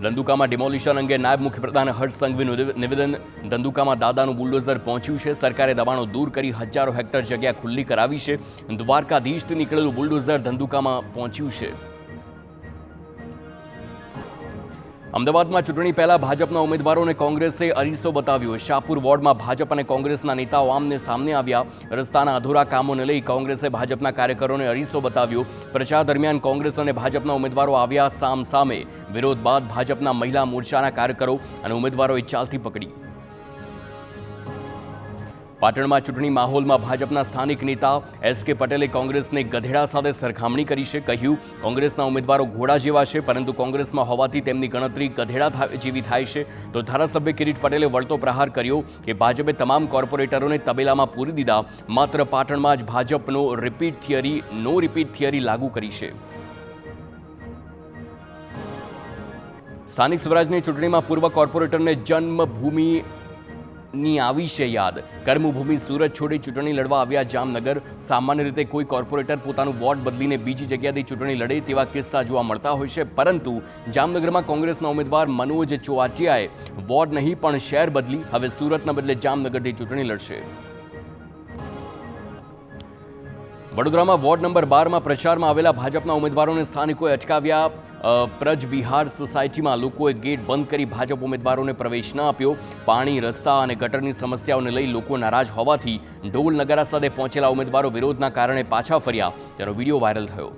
ધંધુકામાં demolition અંગે નાયબ મુખ્યપ્રધાન હર્ષ સંઘવીનું નિવેદન। ધંધુકામાં દાદાનું બુલડોઝર પહોંચ્યું છે। સરકારે દબાણો દૂર કરી હજારો હેક્ટર જગ્યા ખુલ્લી કરાવી છે। દ્વારકાધીશથી નીકળેલું બુલડોઝર ધંધુકામાં પહોંચ્યું છે। અમદાવાદમાં ચૂંટણી પહેલા ભાજપના ઉમેદવારોને કોંગ્રેસે અરીસો બતાવ્યો। શાહપુર વોર્ડમાં ભાજપ અને કોંગ્રેસના નેતાઓ આમને સામને આવ્યા। રસ્તાના અધૂરા કામોને લઈ કોંગ્રેસે ભાજપના કાર્યકરોને અરીસો બતાવ્યો। પ્રચાર દરમિયાન કોંગ્રેસ અને ભાજપના ઉમેદવારો આવ્યા સામસામે। વિરોધ બાદ ભાજપના મહિલા મોરચાના કાર્યકરો અને ઉમેદવારોએ ચાલતી પકડી। પાટણમાં ચૂંટણી માહોલમાં ભાજપના સ્થાનિક નેતા એસ.કે. પટેલે કોંગ્રેસને ગધેડા સાથે સરખામણી કરી છે। કહ્યું, કોંગ્રેસના ઉમેદવારો ઘોડા જેવા છે, પરંતુ કોંગ્રેસમાં હોવાથી તેમની ગણતરી ગધેડા જેવી થાય છે। તો ધારાસભ્ય કિરીટ પટેલે વળતો પ્રહાર કર્યો કે ભાજપે તમામ કોર્પોરેટરોને તબેલામાં પૂરી દીધા। માત્ર પાટણમાં જ ભાજપનો નો રિપીટ થિયરી લાગુ કરી છે। સ્થાનિક સ્વરાજની ચૂંટણીમાં પૂર્વ કોર્પોરેટરને જન્મભૂમિ ની આવી છે યાદ। કર્મભૂમિ સુરત છોડી ચૂંટણી લડવા આવ્યા જામનગર। સામાન્ય રીતે કોઈ કોર્પોરેટર પોતાનું વોર્ડ બદલીને બીજી જગ્યાથી ચૂંટણી લડે તેવા કિસ્સા જોવા મળતા હોય છે, પરંતુ જામનગરમાં કોંગ્રેસના ઉમેદવાર મનોજ ચોવાટિયાએ વોર્ડ નહીં પણ શહેર બદલી હવે સુરતના બદલે જામનગરથી ચૂંટણી લડશે। વડોદરામાં વોર્ડ નંબર 12માં પ્રચારમાં આવેલા ભાજપના ઉમેદવારોને સ્થાનિકોએ અટકાવ્યા। પ્રજવિહાર સોસાયટીમાં લોકોએ ગેટ બંધ કરી ભાજપ ઉમેદવારોને પ્રવેશ ન આપ્યો। પાણી, રસ્તા અને ગટરની સમસ્યાઓને લઈ લોકો નારાજ હોવાથી ઢોલ નગારા સાથે પહોંચેલા ઉમેદવારો વિરોધના કારણે પાછા ફર્યા, તેનો વિડીયો વાયરલ થયો।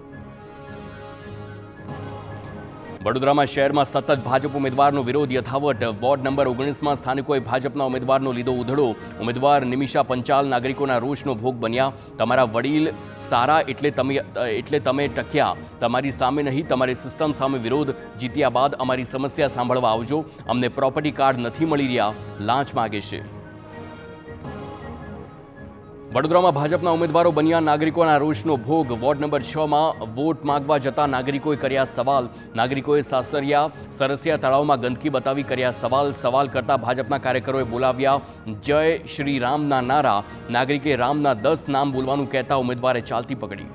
વડોદરામાં શહેરમાં સતત ભાજપ ઉમેદવારનો વિરોધ યથાવત। વોર્ડ નંબર 19માં સ્થાનિકોએ ભાજપના ઉમેદવારનો લીધો ઉધડો। ઉમેદવાર નિમિષા પંચાલ નાગરિકોના રોષનો ભોગ બન્યા। તમારા વડીલ સારા એટલે તમે ટક્યા, તમારી સામે નહીં તમારી સિસ્ટમ સામે વિરોધ। જીત્યા બાદ અમારી સમસ્યા સાંભળવા આવજો, અમને પ્રોપર્ટી કાર્ડ નથી મળી રહ્યા, લાંચ માગે છે। વડોદરામાં ભાજપના ઉમેદવારો બન્યા નાગરિકોના રોષનો ભોગ। વોર્ડ નંબર 6માં વોટ માંગવા જતા નાગરિકોએ કર્યા સવાલ। નાગરિકોએ સરસિયા તળાવમાં ગંદકી બતાવી કર્યા સવાલ કરતા ભાજપના કાર્યકરોએ બોલાવ્યા જય શ્રી રામના નારા। નાગરિકે રામના 10 નામ બોલવાનું કહેતા ઉમેદવારે ચાલતી પકડી।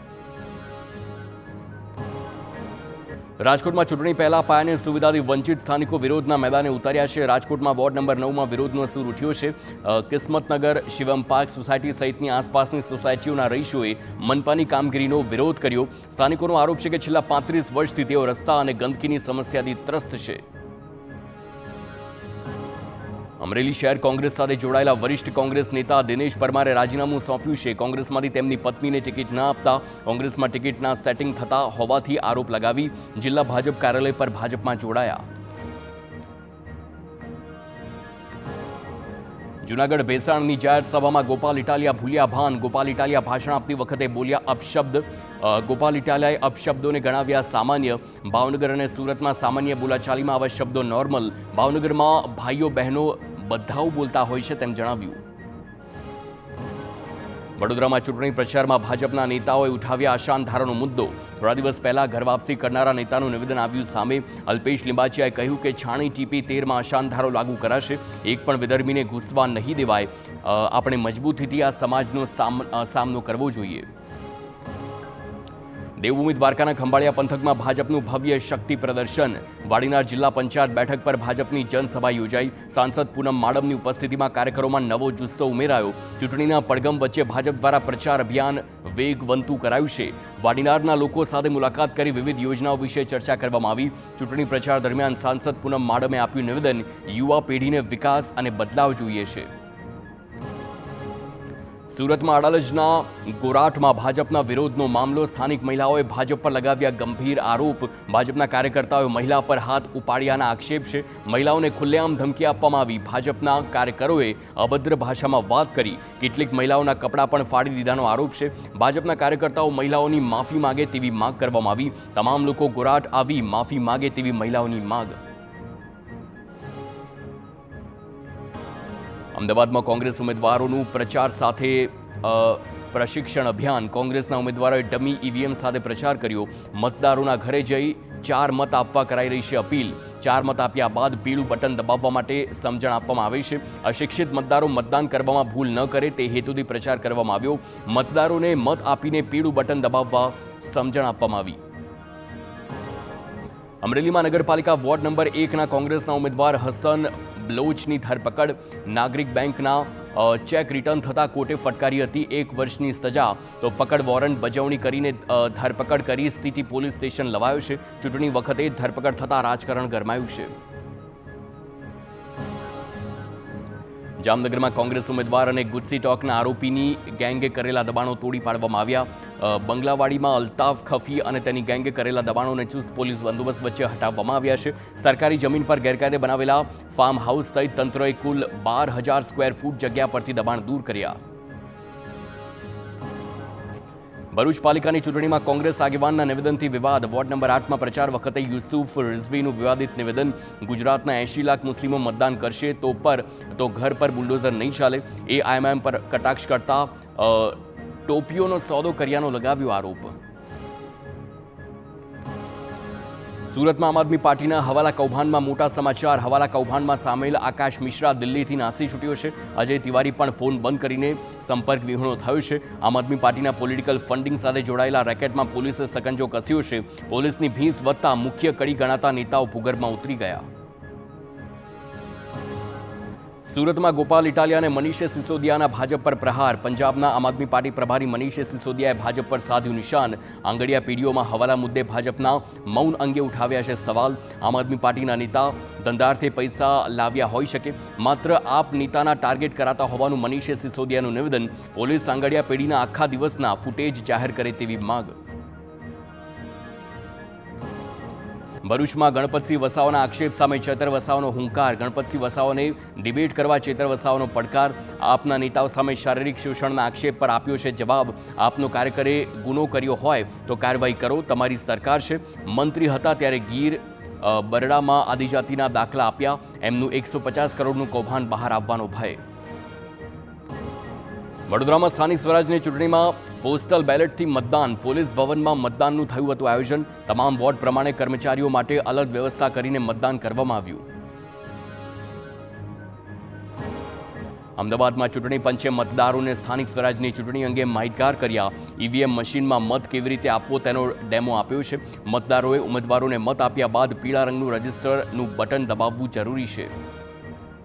રાજકોટમાં ચૂંટણી પહેલા પાયાની સુવિધાથી વંચિત સ્થાનિકો વિરોધના મેદાને ઉતર્યા છે। રાજકોટમાં વોર્ડ નંબર 9માં વિરોધનો સૂર ઉઠ્યો છે। કિસ્મતનગર, શિવમ પાર્ક સોસાયટી સહિતની આસપાસની સોસાયટીઓના રહીશોએ મનપાની કામગીરીનો વિરોધ કર્યો। સ્થાનિકોનો આરોપ છે કે છેલ્લા 35 વર્ષથી તેઓ રસ્તા અને ગંદકીની સમસ્યાથી ત્રસ્ત છે। અમરેલી શહેર કોંગ્રેસ સાથે જોડાયેલા વરિષ્ઠ કોંગ્રેસ નેતા દિનેશ પરમારે રાજીનામું સોંપ્યું છે। કોંગ્રેસમાંથી તેમની પત્નીને ટિકિટ ન આપતા કોંગ્રેસમાં ટિકિટના સેટિંગ થતા હોવાથી આરોપ લગાવી જિલ્લા ભાજપ કાર્યાલય પર ભાજપમાં જોડાયા। જૂનાગઢ ભેસાણની જાહેર સભામાં ગોપાલ ઇટાલિયા ભૂલ્યા ભાન। ગોપાલ ઇટાલિયા ભાષણ આપતી વખતે બોલ્યા અપશબ્દ। ગોપાલ ઇટાલિયાએ અપશબ્દોને ગણાવ્યા સામાન્ય। ભાવનગર અને સુરતમાં સામાન્ય બોલાચાલીમાં આવા શબ્દો નોર્મલ। ભાવનગરમાં ભાઈઓ બહેનો બધાઓ બોલતા હોય છે તેમ જણાવ્યું। વડોદરામાં ચૂંટણી પ્રચારમાં ભાજપના નેતાઓએ ઉઠાવ્યા આશાન ધારાનો મુદ્દો। થોડા દિવસ પહેલા ઘર વાપસી કરનારા નેતાનું નિવેદન આવ્યું સામે। અલ્પેશ લિંબાચિયાએ કહ્યું કે છાણી ટીપી 13માં આશાન ધારો લાગુ કરાશે, એક પણ વિધર્મીને ઘૂસવા નહીં દેવાય। આપણે મજબૂતીથી આ સમાજનો સામનો કરવો જોઈએ। દેવભૂમિ દ્વારકાના ખંભાળિયા પંથકમાં ભાજપનું ભવ્ય શક્તિ પ્રદર્શન। વાડીનાર જિલ્લા પંચાયત બેઠક પર ભાજપની જનસભા યોજાઈ। સાંસદ પૂનમ માડમની ઉપસ્થિતિમાં કાર્યકરોમાં નવો જુસ્સો ઉમેરાયો। ચૂંટણીના પડઘમ વચ્ચે ભાજપ દ્વારા પ્રચાર અભિયાન વેગવંતું કરાયું છે। વાડીનારના લોકો સાથે મુલાકાત કરી વિવિધ યોજનાઓ વિશે ચર્ચા કરવામાં આવી। ચૂંટણી પ્રચાર દરમિયાન સાંસદ પૂનમ માડમે આપ્યું નિવેદન, યુવા પેઢીને વિકાસ અને બદલાવ જોઈએ છે। સુરતમાં અડાલજના ગોરાટમાં ભાજપના વિરોધનો મામલો। સ્થાનિક મહિલાઓએ ભાજપ પર લગાવ્યા ગંભીર આરોપ। ભાજપના કાર્યકર્તાઓએ મહિલા પર હાથ ઉપાડ્યાના આક્ષેપ છે। મહિલાઓને ખુલ્લેઆમ ધમકી આપવામાં આવી। ભાજપના કાર્યકરોએ અભદ્ર ભાષામાં વાત કરી। કેટલીક મહિલાઓના કપડાં પણ ફાડી દીધાનો આરોપ છે। ભાજપના કાર્યકર્તાઓ મહિલાઓની માફી માગે તેવી માંગ કરવામાં આવી। તમામ લોકો ગોરાટ આવી માફી માગે તેવી મહિલાઓની માંગ। અમદાવાદમાં કોંગ્રેસ ઉમેદવારોનું પ્રચાર સાથે પ્રશિક્ષણ અભિયાન। કોંગ્રેસના ઉમેદવારોએ ડમી ઈવીએમ સાથે પ્રચાર કર્યો। મતદારોના ઘરે જઈ 4 મત આપવા કરાઈ રહી છે અપીલ। 4 મત આપ્યા બાદ પીળું બટન દબાવવા માટે સમજણ આપવામાં આવે છે। અશિક્ષિત મતદારો મતદાન કરવામાં ભૂલ ન કરે તે હેતુથી પ્રચાર કરવામાં આવ્યો। મતદારોને મત આપીને પીળું બટન દબાવવા સમજણ આપવામાં આવી। અમરેલીમાં નગરપાલિકા વોર્ડ નંબર 1ના કોંગ્રેસના ઉમેદવાર હસન બ્લોચની ધરપકડ. નાગરિક બેંકના ચેક રિટર્ન થતાં કોર્ટે ફટકારી હતી 1 વર્ષની સજા. તો પકડ વોરંટ બજવણી કરીને ધરપકડ કરી સિટી પોલીસ સ્ટેશન લવાયો છે. ચૂંટણી વખતે ધરપકડ થતાં રાજકારણ ગરમાયું છે. જામનગરમાં કોંગ્રેસ ઉમેદવાર અને ગુજસી ટોકના આરોપીની ગેંગે કરેલા દબાણો તોડી પાડવામાં આવ્યા. બંગલાવાડીમાં અલ્તાફ ખફી અને તેની ગેંગે કરેલા દબાણોને ચુસ્ત પોલીસ બંદોબસ્ત વચ્ચે હટાવવામાં આવ્યા છે. સરકારી જમીન પર ગેરકાયદે બનાવેલા ફાર્મ હાઉસ સહિત તંત્રએ કુલ 12,000 સ્ક્વેર ફૂટ જગ્યા પરથી દબાણ દૂર કર્યા. ભરૂચ પાલિકાની ચૂંટણીમાં કોંગ્રેસ આગેવાનના નિવેદનથી વિવાદ. વોર્ડ નંબર 8માં પ્રચાર વખતે યુસુફ રિઝવીનું વિવાદિત નિવેદન. ગુજરાતના 80 લાખ મુસ્લિમો મતદાન કરશે તો ઘર પર બુલડોઝર નહીં ચાલે. એઆઈએમઆઈએમ પર કટાક્ષ કરતા ટોપીઓનો સોદો કર્યાનો લગાવ્યો આરોપ. સુરતમાં આમ આદમી પાર્ટીના હવાલા કૌભાંડમાં મોટા સમાચાર. હવાલા કૌભાંડમાં સામેલ આકાશ મિશ્રા દિલ્હીથી નાસી છૂટ્યો છે. અજય તિવારી પણ ફોન બંધ કરીને સંપર્ક વિહોણો થયો છે. આમ આદમી પાર્ટીના પોલિટિકલ ફંડિંગ સાથે જોડાયેલા રેકેટમાં પોલીસે સકંજો કસ્યો છે. પોલીસની ભીંસ વધતા મુખ્ય કડી ગણાતા નેતાઓ ભૂગર્ભમાં ઉતરી ગયા. સુરતમાં ગોપાલ ઇટાલિયા અને મનીષ સિસોદિયાના ભાજપ પર પ્રહાર. પંજાબના આમ આદમી પાર્ટી પ્રભારી મનીષ સિસોદિયાએ ભાજપ પર સાધ્યું નિશાન. આંગડિયા પીડીઓમાં હવાલા મુદ્દે ભાજપના મૌન અંગે ઉઠાવ્યા છે સવાલ. આમ આદમી પાર્ટીના નેતા ધંધાર્થે પૈસા લાવ્યા હોઈ શકે, માત્ર આપ નેતાના ટાર્ગેટ કરાતા હોવાનું મનીષ સિસોદિયાનું નિવેદન. પોલીસ આંગડિયા પેઢીના આખા દિવસના ફૂટેજ જાહેર કરે તેવી માંગ. ભરૂચમાં ગણપતસિંહ વસાવાના આક્ષેપ સામે ચેતર વસાવાનો હુંકાર. ગણપતસિંહ વસાવાને ડિબેટ કરવા ચેતર વસાવાનો પડકાર. આપના નેતાઓ સામે શારીરિક શોષણના આક્ષેપ પર આપ્યો છે જવાબ. આપનો કાર્યકરે ગુનો કર્યો હોય તો કાર્યવાહી કરો, તમારી સરકાર છે. મંત્રી હતા ત્યારે ગીર બરડામાં આદિજાતિના દાખલા આપ્યા. એમનું 150 કરોડનું કૌભાંડ બહાર આવવાનો ભય. વડોદરામાં સ્થાનિક સ્વરાજની ચૂંટણીમાં પોસ્ટલ બેલેટથી મતદાન. પોલીસ ભવનમાં મતદાનનું થયું હતું આયોજન. તમામ વોર્ડ પ્રમાણે કર્મચારીઓ માટે અલગ વ્યવસ્થા કરીને મતદાન કરવામાં આવ્યું. અમદાવાદમાં ચૂંટણી પંચે મતદારોને સ્થાનિક સ્વરાજની ચૂંટણી અંગે માહિતગાર કર્યા. ઈવીએમ મશીનમાં મત કેવી રીતે આપવો તેનો ડેમો આપ્યો છે. મતદારોએ ઉમેદવારોને મત આપ્યા બાદ પીળા રંગનું રજિસ્ટરનું બટન દબાવવું જરૂરી છે.